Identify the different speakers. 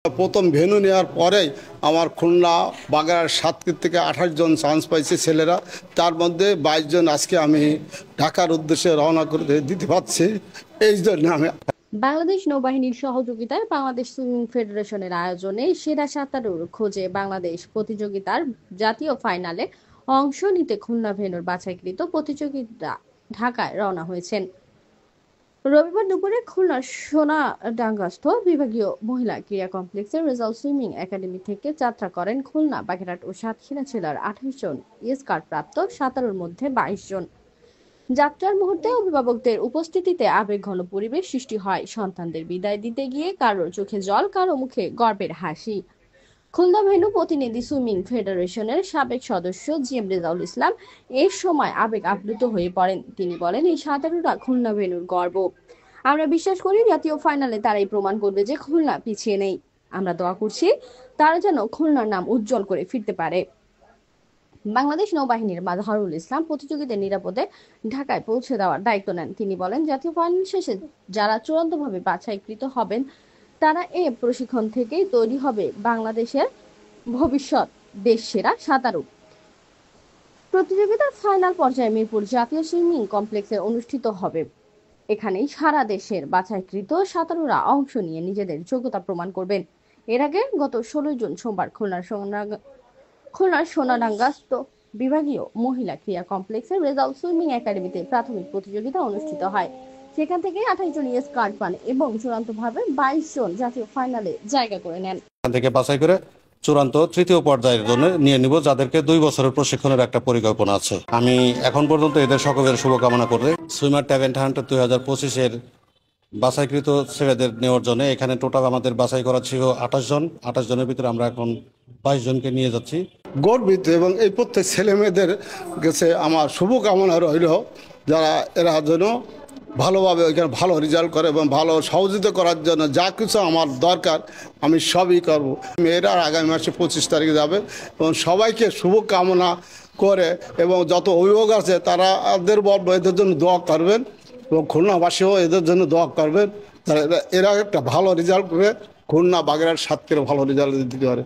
Speaker 1: প্রথম ভেন্যু নেওয়ার পরেই আমার খুলনা বাগেরহাট সাতক্ষীরা থেকে 28 জন চান্স পাইছে ছেলেরা, তার মধ্যে 22 জন আজকে আমি ঢাকার উদ্দেশ্যে রওনা করে দিতে পারছি। এই জন্য আমি
Speaker 2: বাংলাদেশ নৌবাহিনীর সহযোগিতায় বাংলাদেশ সুইমিং ফেডারেশনের আয়োজনে সেরা সাঁতারুর খোঁজে বাংলাদেশ প্রতিযোগিতার জাতীয় ফাইনালে অংশ নিতে খুলনা ভেন্যুর বাছাইকৃত প্রতিযোগিতা ঢাকায় রওনা হয়েছেন। রবিবার দুপুরে খুলনার সোনাডাঙ্গাস্থ বিভাগীয় মহিলা ক্রীড়া কমপ্লেক্সের রেজাল্ট সুইমিং একাডেমি থেকে যাত্রা করেন খুলনা, বাগেরহাট ও সাতক্ষীরা জেলার 28 জন স্কার প্রাপ্ত সাঁতারুর মধ্যে 22 জন। যাত্রার মুহূর্তে অভিভাবকদের উপস্থিতিতে আবেগঘন পরিবেশ সৃষ্টি হয়। সন্তানদের বিদায় দিতে গিয়ে কারোর চোখে জল, কারো মুখে গর্বের হাসি। খুলনা ভেন্যু প্রতিনিধি সুইমিং ফেডারেশনের সাবেক সদস্য জিএম রেজাউল ইসলাম এর সময় আবেগ আপ্লুত হয়ে পড়েন। তিনি বলেন, এই সাঁতারুরা খুলনা ভেন্যুর গর্ব। আমরা বিশ্বাস করি জাতীয় ফাইনালে তারাই প্রমাণ করবে যে খুলনা পিছিয়ে নেই। আমরা দোয়া করছি তারা যেন খুলনার নাম উজ্জ্বল করে ফিরতে পারে। বাংলাদেশ নৌবাহিনীর মাজহারুল ইসলাম প্রতিযোগীদের নিরাপদে ঢাকায় পৌঁছে দেওয়ার দায়িত্ব নেন। তিনি বলেন, জাতীয় ফাইনাল শেষে যারা চূড়ান্তভাবে বাছাইকৃত হবেন তারা এ প্রশিক্ষণ থেকেই তৈরি হবে বাংলাদেশের ভবিষ্যৎ দেশসেরা সাঁতারু। প্রতিযোগিতার ফাইনাল পর্যায়ে মিরপুর জাতীয় সুইমিং কমপ্লেক্সে অনুষ্ঠিত হবে। এখানেই সারা দেশের বাছাইকৃত সাঁতারুরা অংশ নিয়ে নিজেদের যোগ্যতা প্রমাণ করবেন। এর আগে গত 16 জুন সোমবার খুলনার সোনাডাঙ্গাস্থ বিভাগীয় মহিলা ক্রীড়া কমপ্লেক্সের রেজাল্ট সুইমিং একাডেমিতে প্রাথমিক প্রতিযোগিতা অনুষ্ঠিত হয়। সেখান থেকে 28 জন স্কার্ট পান এবং চূড়ান্তভাবে 22 জন জাতীয় ফাইনালে জায়গা করে নেন।
Speaker 3: এখান থেকে বাছাই করে চূড়ান্ত তৃতীয় পর্যায়ের জন্য নিয়ে নিব, যাদেরকে 2 বছরের প্রশিক্ষণের একটা পরিকল্পনা আছে। আমি এখন পর্যন্ত এদের সকলের শুভকামনা করে সুইমার ট্যালেন্ট হান্ট 2025-এর বাছাইকৃত ছেলেদের নেওয়ার জন্য এখানে টোটাল আমাদের বাছাই করা ছিল 28 জন। 28 জনের ভিতরে আমরা এখন 22 জনকে নিয়ে যাচ্ছি।
Speaker 1: গর্বিত এবং এই প্রত্যেক ছেলে মেয়েদের কাছে আমার শুভকামনা রইল, যারা এরা যেন ভালোভাবে ওইখানে ভালো রেজাল্ট করে এবং ভালো সহযোগিতা করার জন্য যা কিছু আমার দরকার আমি সবই করব। মেয়েরা আগামী মাসে 25 তারিখে যাবে এবং সবাইকে শুভকামনা করে এবং যত অভিভাবক আছে তারা এদের জন্য দোয়া করবেন এবং খুলনাবাসীও এদের জন্য দোয়া করবেন, এরা একটা ভালো রেজাল্ট করে খুলনা বাগেরহাট সাতক্ষীরা ভালো রেজাল্ট দিতে পারে।